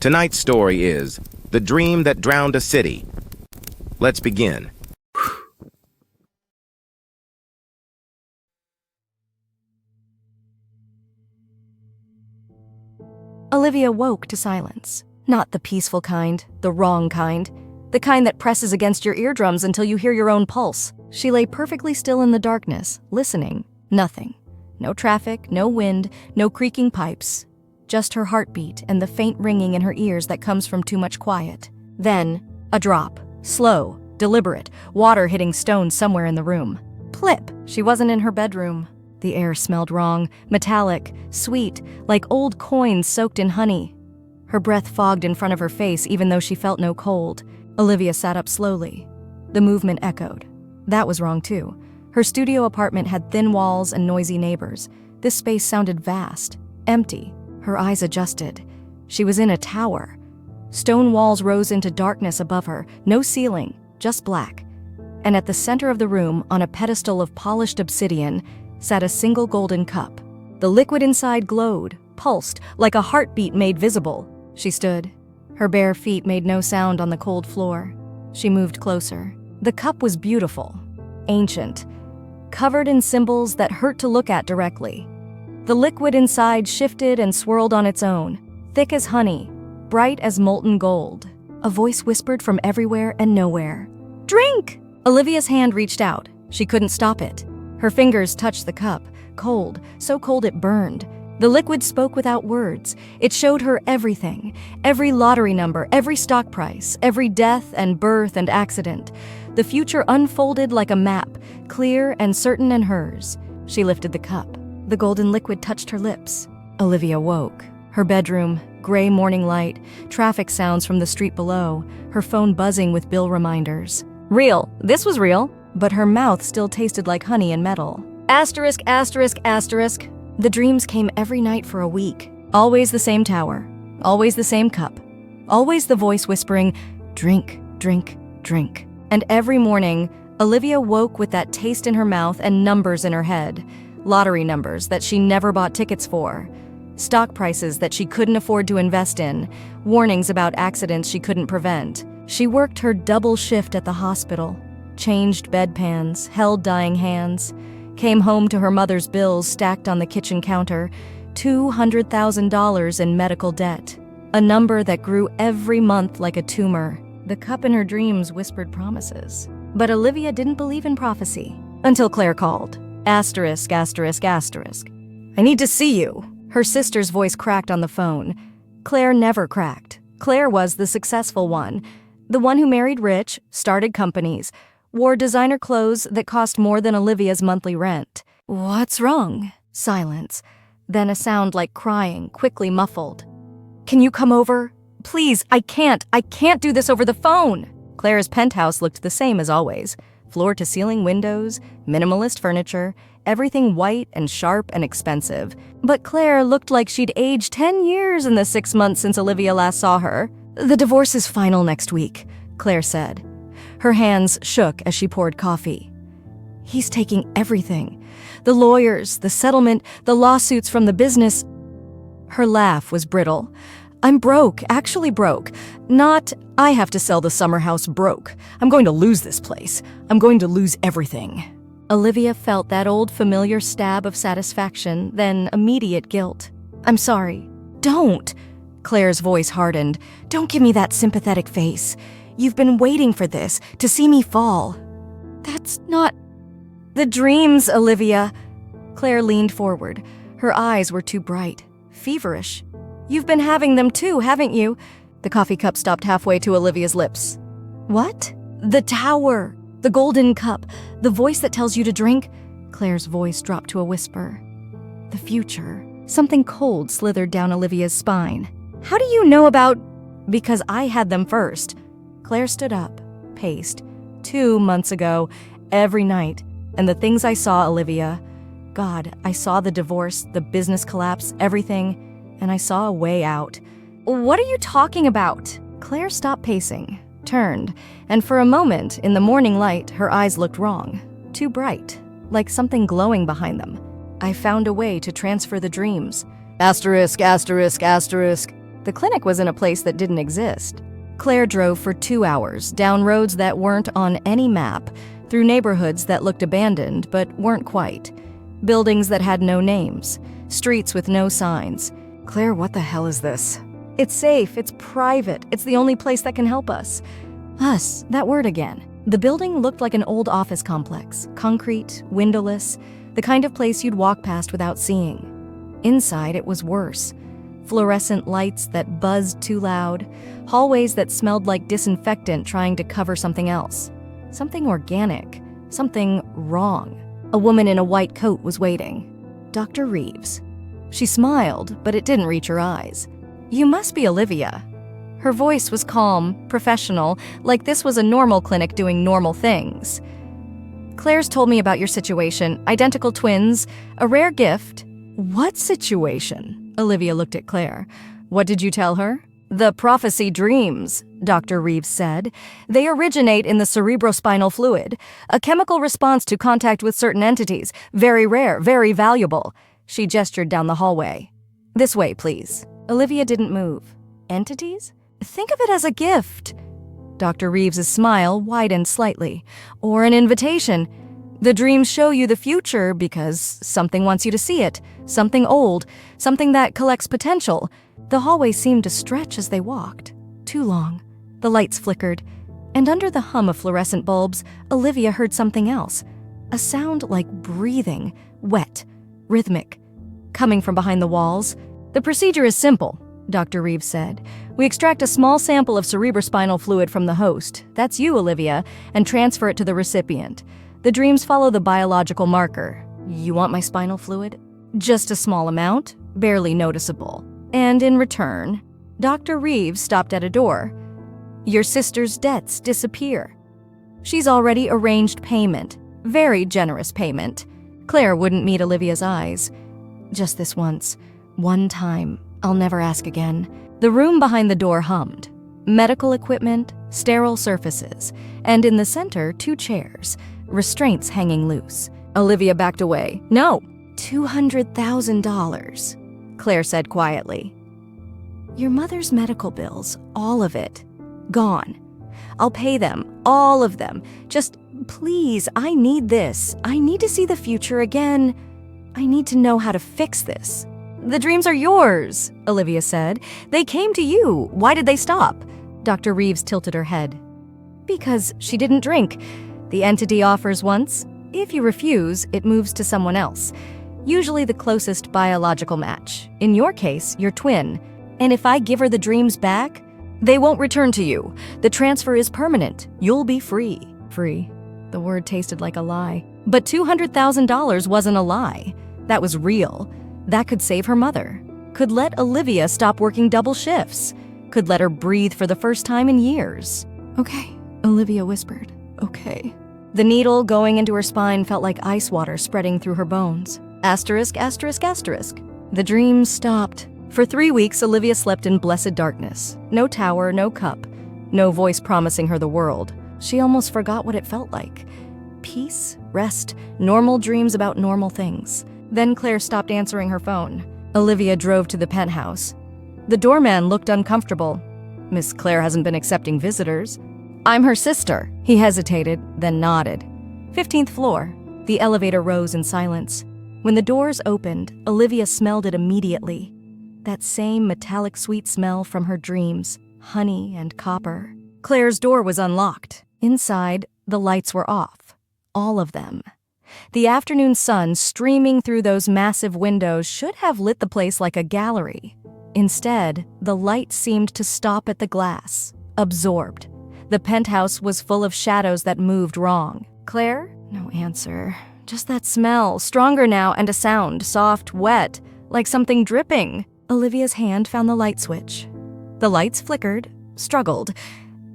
Tonight's story is The Dream That Drowned a City. Let's begin. Olivia woke to silence. Not the peaceful kind, the wrong kind. The kind that presses against your eardrums until you hear your own pulse. She lay perfectly still in the darkness, listening. Nothing. No traffic, no wind, no creaking pipes. Just her heartbeat and the faint ringing in her ears that comes from too much quiet. Then, a drop. Slow, deliberate, water hitting stone somewhere in the room. Plip! She wasn't in her bedroom. The air smelled wrong, metallic, sweet, like old coins soaked in honey. Her breath fogged in front of her face even though she felt no cold. Olivia sat up slowly. The movement echoed. That was wrong too. Her studio apartment had thin walls and noisy neighbors. This space sounded vast, empty. Her eyes adjusted. She was in a tower. Stone walls rose into darkness above her, no ceiling, just black. And at the center of the room, on a pedestal of polished obsidian, sat a single golden cup. The liquid inside glowed, pulsed, like a heartbeat made visible. She stood. Her bare feet made no sound on the cold floor. She moved closer. The cup was beautiful, ancient, covered in symbols that hurt to look at directly. The liquid inside shifted and swirled on its own, thick as honey, bright as molten gold. A voice whispered from everywhere and nowhere. "Drink!" Olivia's hand reached out. She couldn't stop it. Her fingers touched the cup, cold, so cold it burned. The liquid spoke without words. It showed her everything, every lottery number, every stock price, every death and birth and accident. The future unfolded like a map, clear and certain and hers. She lifted the cup. The golden liquid touched her lips. Olivia woke. Her bedroom, gray morning light, traffic sounds from the street below, her phone buzzing with bill reminders. Real. This was real. But her mouth still tasted like honey and metal. Asterisk, asterisk, asterisk. The dreams came every night for a week. Always the same tower. Always the same cup. Always the voice whispering, "Drink, drink, drink." And every morning, Olivia woke with that taste in her mouth and numbers in her head. Lottery numbers that she never bought tickets for. Stock prices that she couldn't afford to invest in. Warnings about accidents she couldn't prevent. She worked her double shift at the hospital. Changed bedpans, held dying hands. Came home to her mother's bills stacked on the kitchen counter. $200,000 in medical debt. A number that grew every month like a tumor. The cup in her dreams whispered promises. But Olivia didn't believe in prophecy. Until Claire called. Asterisk, asterisk, asterisk. "I need to see you." Her sister's voice cracked on the phone. Claire never cracked. Claire was the successful one. The one who married rich, started companies, wore designer clothes that cost more than Olivia's monthly rent. "What's wrong?" Silence. Then a sound like crying, quickly muffled. "Can you come over? Please, I can't do this over the phone." Claire's penthouse looked the same as always. Floor-to-ceiling windows, minimalist furniture, everything white and sharp and expensive. But Claire looked like she'd aged 10 years in the 6 months since Olivia last saw her. "The divorce is final next week," Claire said. Her hands shook as she poured coffee. "He's taking everything. The lawyers, the settlement, the lawsuits from the business." Her laugh was brittle. "I'm broke, actually broke. Not, I have to sell the summer house broke. I'm going to lose this place. I'm going to lose everything." Olivia felt that old familiar stab of satisfaction, then immediate guilt. "I'm sorry." "Don't." Claire's voice hardened. "Don't give me that sympathetic face. You've been waiting for this, to see me fall." "That's not the dreams, Olivia." Claire leaned forward. Her eyes were too bright, feverish. "You've been having them too, haven't you?" The coffee cup stopped halfway to Olivia's lips. "What?" "The tower. The golden cup. The voice that tells you to drink." Claire's voice dropped to a whisper. "The future." Something cold slithered down Olivia's spine. "How do you know about—" "Because I had them first." Claire stood up, paced. 2 months ago, every night. And the things I saw, Olivia. God, I saw the divorce, the business collapse, everything. And I saw a way out. "What are you talking about?" Claire stopped pacing, turned, and for a moment, in the morning light, her eyes looked wrong. Too bright, like something glowing behind them. "I found a way to transfer the dreams." Asterisk, asterisk, asterisk. The clinic was in a place that didn't exist. Claire drove for 2 hours, down roads that weren't on any map, through neighborhoods that looked abandoned but weren't quite. Buildings that had no names, streets with no signs. Claire, what the hell is this? It's safe, it's private, it's the only place that can help us. Us, that word again. The building looked like an old office complex, concrete, windowless, the kind of place you'd walk past without seeing. Inside, it was worse. Fluorescent lights that buzzed too loud, hallways that smelled like disinfectant trying to cover something else. Something organic, something wrong. A woman in a white coat was waiting. Dr. Reeves. She smiled, but it didn't reach her eyes. "You must be Olivia." Her voice was calm, professional, like this was a normal clinic doing normal things. "Claire's told me about your situation. Identical twins, a rare gift." "What situation?" Olivia looked at Claire. "What did you tell her?" "The prophecy dreams," Dr. Reeves said. "They originate in the cerebrospinal fluid, a chemical response to contact with certain entities. Very rare, very valuable." She gestured down the hallway. "This way, please." Olivia didn't move. "Entities? Think of it as a gift." Dr. Reeves' smile widened slightly. "Or an invitation. The dreams show you the future because something wants you to see it. Something old, something that collects potential." The hallway seemed to stretch as they walked. Too long. The lights flickered. And under the hum of fluorescent bulbs, Olivia heard something else. A sound like breathing, wet, rhythmic, coming from behind the walls. "The procedure is simple," Dr. Reeves said. "We extract a small sample of cerebrospinal fluid from the host, that's you, Olivia, and transfer it to the recipient. The dreams follow the biological marker." "You want my spinal fluid?" "Just a small amount, barely noticeable. And in return," Dr. Reeves stopped at a door, "your sister's debts disappear. She's already arranged payment, very generous payment." Claire wouldn't meet Olivia's eyes. "Just this once. One time. I'll never ask again." The room behind the door hummed. Medical equipment, sterile surfaces, and in the center, 2 chairs, restraints hanging loose. Olivia backed away. "No." $200,000, Claire said quietly. "Your mother's medical bills, all of it, gone. I'll pay them, all of them. Just, please, I need this. I need to see the future again. I need to know how to fix this." "The dreams are yours," Olivia said. "They came to you. Why did they stop?" Dr. Reeves tilted her head. "Because she didn't drink. The entity offers once. If you refuse, it moves to someone else. Usually the closest biological match. In your case, your twin. And if I give her the dreams back, they won't return to you. The transfer is permanent. You'll be free." Free. The word tasted like a lie. But $200,000 wasn't a lie. That was real. That could save her mother. Could let Olivia stop working double shifts. Could let her breathe for the first time in years. "Okay," Olivia whispered. "Okay." The needle going into her spine felt like ice water spreading through her bones. Asterisk, asterisk, asterisk. The dreams stopped. For 3 weeks, Olivia slept in blessed darkness. No tower, no cup. No voice promising her the world. She almost forgot what it felt like. Peace, rest, normal dreams about normal things. Then Claire stopped answering her phone. Olivia drove to the penthouse. The doorman looked uncomfortable. "Miss Claire hasn't been accepting visitors." "I'm her sister." He hesitated, then nodded. 15th floor. The elevator rose in silence. When the doors opened, Olivia smelled it immediately. That same metallic sweet smell from her dreams, honey and copper. Claire's door was unlocked. Inside, the lights were off. All of them. The afternoon sun streaming through those massive windows should have lit the place like a gallery. Instead, the light seemed to stop at the glass, absorbed. The penthouse was full of shadows that moved wrong. "Claire?" No answer. Just that smell, stronger now, and a sound, soft, wet, like something dripping. Olivia's hand found the light switch. The lights flickered, struggled,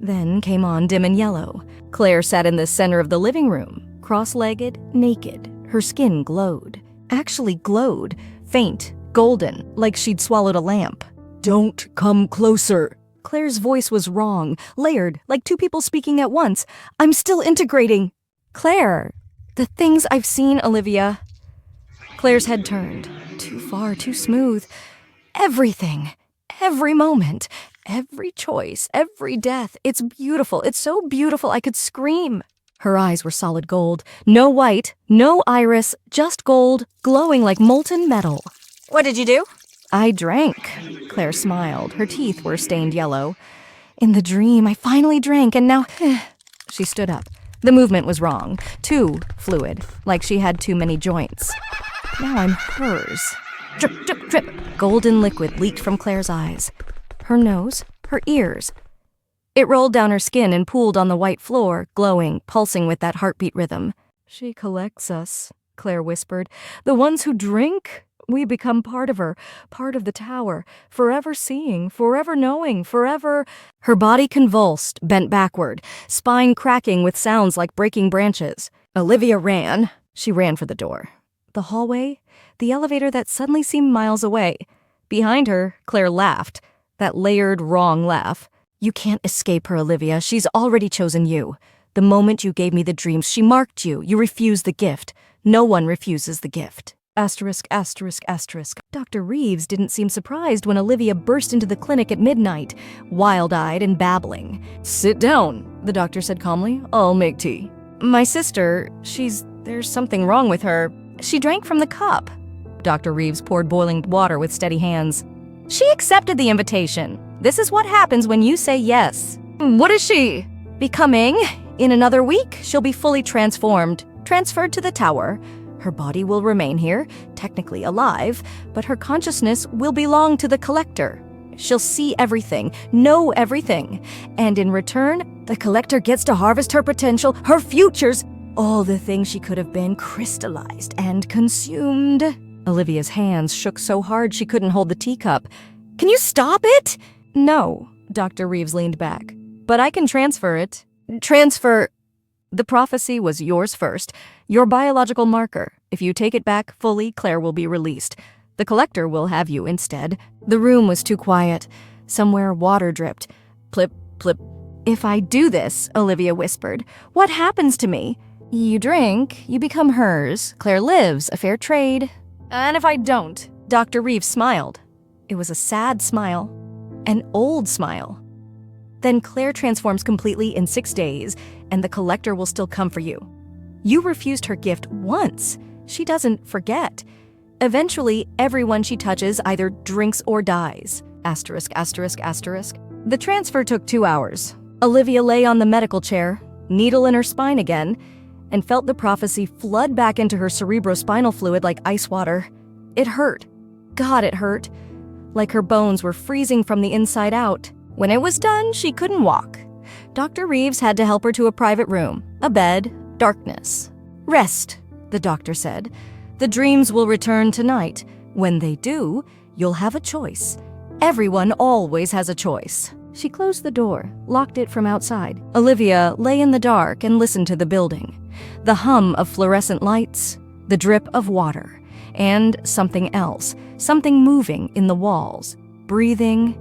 then came on dim and yellow. Claire sat in the center of the living room, cross-legged, naked. Her skin glowed. Actually glowed, faint, golden, like she'd swallowed a lamp. "Don't come closer." Claire's voice was wrong, layered, like 2 people speaking at once. "I'm still integrating." "Claire, the things I've seen, Olivia." Claire's head turned. Too far, too smooth. Everything. Every moment, every choice, every death. It's beautiful. It's so beautiful I could scream. Her eyes were solid gold. No white, no iris, just gold, glowing like molten metal. What did you do? I drank. Claire smiled. Her teeth were stained yellow. In the dream, I finally drank, and now... She stood up. The movement was wrong. Too fluid, like she had too many joints. Now I'm hers. Drip, drip, drip. Golden liquid leaked from Claire's eyes. Her nose, her ears. It rolled down her skin and pooled on the white floor, glowing, pulsing with that heartbeat rhythm. She collects us, Claire whispered. The ones who drink? We become part of her, part of the tower, forever seeing, forever knowing, forever... Her body convulsed, bent backward, spine cracking with sounds like breaking branches. Olivia ran. She ran for the door. The hallway, the elevator that suddenly seemed miles away. Behind her, Claire laughed, that layered, wrong laugh. You can't escape her, Olivia. She's already chosen you. The moment you gave me the dreams, she marked you. You refused the gift. No one refuses the gift. Asterisk, asterisk, asterisk. Dr. Reeves didn't seem surprised when Olivia burst into the clinic at midnight, wild-eyed and babbling. Sit down, the doctor said calmly. I'll make tea. My sister, there's something wrong with her. She drank from the cup. Dr. Reeves poured boiling water with steady hands. She accepted the invitation. This is what happens when you say yes. What is she? Becoming. In another week, she'll be fully transformed, transferred to the tower. Her body will remain here, technically alive, but her consciousness will belong to the collector. She'll see everything, know everything, and in return, the collector gets to harvest her potential, her futures, all the things she could have been crystallized and consumed. Olivia's hands shook so hard she couldn't hold the teacup. Can you stop it? No, Dr. Reeves leaned back. But I can transfer it. Transfer... The prophecy was yours first, your biological marker. If you take it back fully, Claire will be released. The collector will have you instead. The room was too quiet. Somewhere water dripped. Plip, plip. If I do this, Olivia whispered, what happens to me? You drink, you become hers. Claire lives, a fair trade. And if I don't? Dr. Reeves smiled. It was a sad smile. An old smile. Then Claire transforms completely in 6 days, and the collector will still come for you. You refused her gift once. She doesn't forget. Eventually, everyone she touches either drinks or dies. Asterisk, asterisk, asterisk. The transfer took 2 hours. Olivia lay on the medical chair, needle in her spine again, and felt the prophecy flood back into her cerebrospinal fluid like ice water. It hurt. God, it hurt. Like her bones were freezing from the inside out. When it was done, she couldn't walk. Dr. Reeves had to help her to a private room, a bed, darkness. Rest, the doctor said. The dreams will return tonight. When they do, you'll have a choice. Everyone always has a choice. She closed the door, locked it from outside. Olivia lay in the dark and listened to the building. The hum of fluorescent lights, the drip of water, and something else, something moving in the walls, breathing,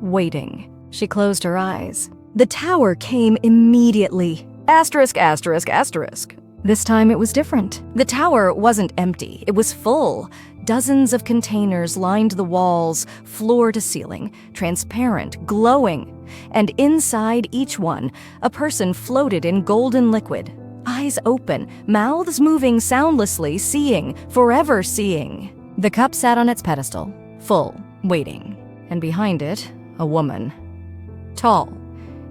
waiting. She closed her eyes. The tower came immediately. Asterisk, asterisk, asterisk. This time it was different. The tower wasn't empty. It was full. Dozens of containers lined the walls, floor to ceiling, transparent, glowing. And inside each one, a person floated in golden liquid. Eyes open, mouths moving soundlessly, seeing, forever seeing. The cup sat on its pedestal, full, waiting. And behind it, a woman. Tall,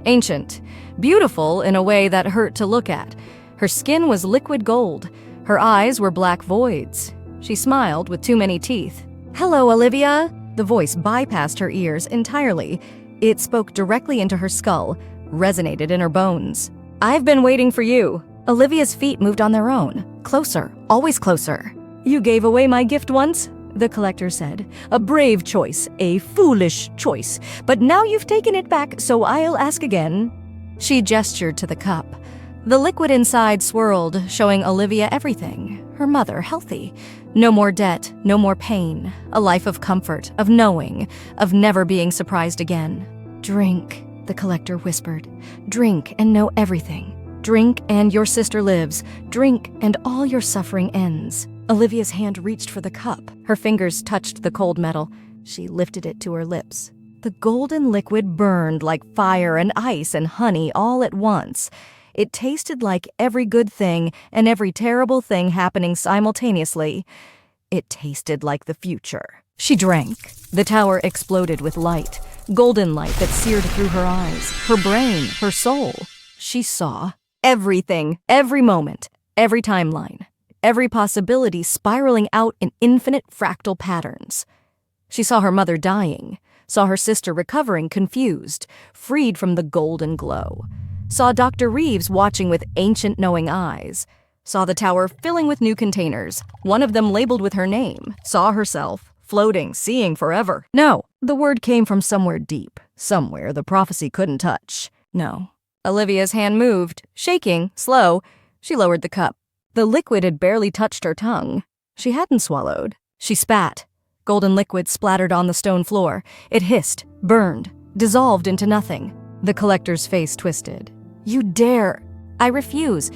ancient, beautiful in a way that hurt to look at. Her skin was liquid gold. Her eyes were black voids. She smiled with too many teeth. Hello, Olivia. The voice bypassed her ears entirely. It spoke directly into her skull, resonated in her bones. I've been waiting for you. Olivia's feet moved on their own. Closer, always closer. You gave away my gift once, the collector said. A brave choice, a foolish choice. But now you've taken it back, so I'll ask again. She gestured to the cup. The liquid inside swirled, showing Olivia everything. Her mother, healthy. No more debt, no more pain. A life of comfort, of knowing, of never being surprised again. Drink, the collector whispered. Drink and know everything. Drink and your sister lives. Drink and all your suffering ends. Olivia's hand reached for the cup. Her fingers touched the cold metal. She lifted it to her lips. The golden liquid burned like fire and ice and honey all at once. It tasted like every good thing and every terrible thing happening simultaneously. It tasted like the future. She drank. The tower exploded with light, golden light that seared through her eyes, her brain, her soul. She saw everything, every moment, every timeline, every possibility spiraling out in infinite fractal patterns. She saw her mother dying, saw her sister recovering confused, freed from the golden glow, saw Dr. Reeves watching with ancient knowing eyes, saw the tower filling with new containers, one of them labeled with her name, saw herself, floating, seeing forever. No, the word came from somewhere deep, somewhere the prophecy couldn't touch. No. Olivia's hand moved, shaking, slow. She lowered the cup. The liquid had barely touched her tongue. She hadn't swallowed. She spat. Golden liquid splattered on the stone floor. It hissed, burned, dissolved into nothing. The collector's face twisted. You dare! I refuse.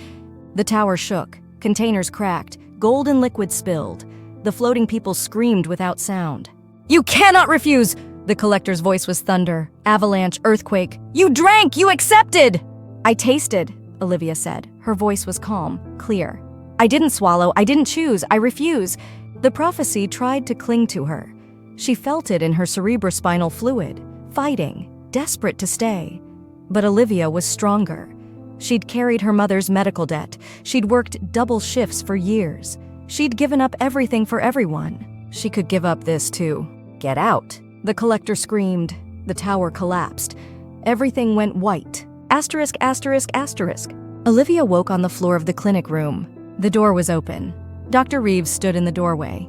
The tower shook. Containers cracked. Golden liquid spilled. The floating people screamed without sound. You cannot refuse! The collector's voice was thunder, avalanche, earthquake. You drank! You accepted! I tasted, Olivia said. Her voice was calm, clear. I didn't swallow. I didn't choose. I refuse. The prophecy tried to cling to her. She felt it in her cerebrospinal fluid, fighting, desperate to stay. But Olivia was stronger. She'd carried her mother's medical debt. She'd worked double shifts for years. She'd given up everything for everyone. She could give up this too. Get out. The collector screamed. The tower collapsed. Everything went white. Asterisk, asterisk, asterisk. Olivia woke on the floor of the clinic room. The door was open. Dr. Reeves stood in the doorway.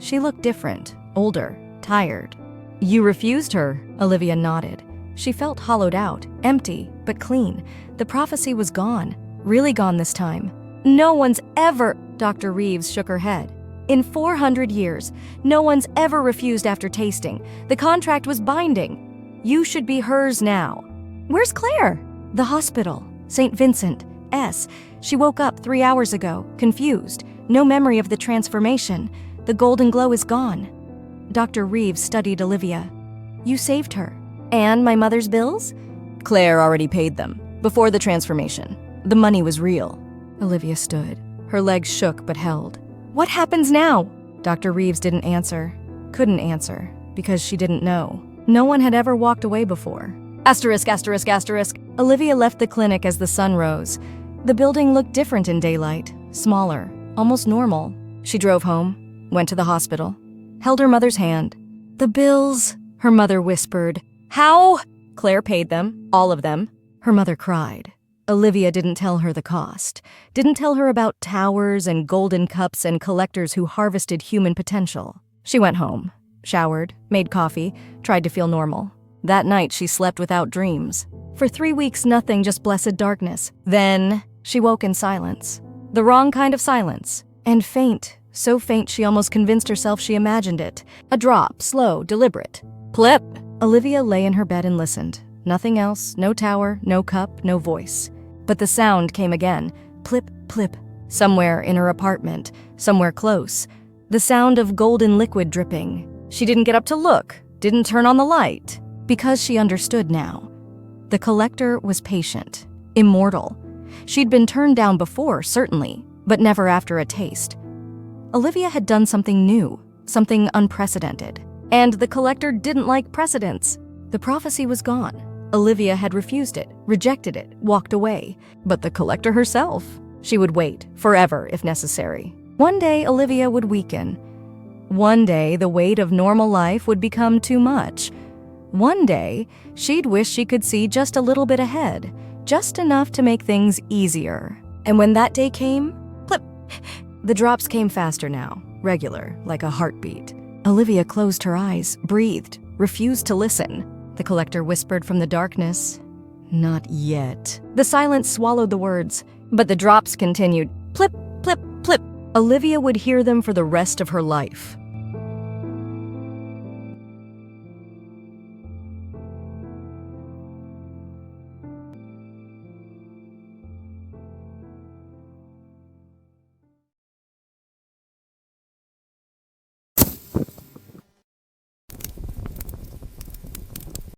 She looked different, older, tired. You refused her, Olivia nodded. She felt hollowed out, empty, but clean. The prophecy was gone, really gone this time. No one's ever, Dr. Reeves shook her head. In 400 years, no one's ever refused after tasting. The contract was binding. You should be hers now. Where's Claire? The hospital. St. Vincent. S. She woke up 3 hours ago, confused. No memory of the transformation. The golden glow is gone. Dr. Reeves studied Olivia. You saved her. And my mother's bills? Claire already paid them. Before the transformation. The money was real. Olivia stood. Her legs shook but held. What happens now? Dr. Reeves didn't answer. Couldn't answer. Because she didn't know. No one had ever walked away before. Asterisk, asterisk, asterisk. Olivia left the clinic as the sun rose. The building looked different in daylight. Smaller. Almost normal. She drove home. Went to the hospital. Held her mother's hand. The bills, her mother whispered. How? Claire paid them. All of them. Her mother cried. Olivia didn't tell her the cost. Didn't tell her about towers and golden cups and collectors who harvested human potential. She went home. Showered. Made coffee. Tried to feel normal. That night she slept without dreams. For 3 weeks nothing, just blessed darkness. Then she woke in silence. The wrong kind of silence. And faint. So faint she almost convinced herself she imagined it. A drop, slow, deliberate. Plip! Olivia lay in her bed and listened. Nothing else, no tower, no cup, no voice. But the sound came again. Plip, plip. Somewhere in her apartment, somewhere close. The sound of golden liquid dripping. She didn't get up to look, didn't turn on the light. Because she understood now. The collector was patient, immortal. She'd been turned down before, certainly, but never after a taste. Olivia had done something new, something unprecedented. And the collector didn't like precedents. The prophecy was gone. Olivia had refused it, rejected it, walked away. But the collector herself? She would wait, forever if necessary. One day Olivia would weaken. One day the weight of normal life would become too much. One day she'd wish she could see just a little bit ahead, just enough to make things easier. And when that day came, plip! The drops came faster now, regular, like a heartbeat. Olivia closed her eyes, breathed, refused to listen. The collector whispered from the darkness, Not yet. The silence swallowed the words, but the drops continued. Plip, plip, plip. Olivia would hear them for the rest of her life.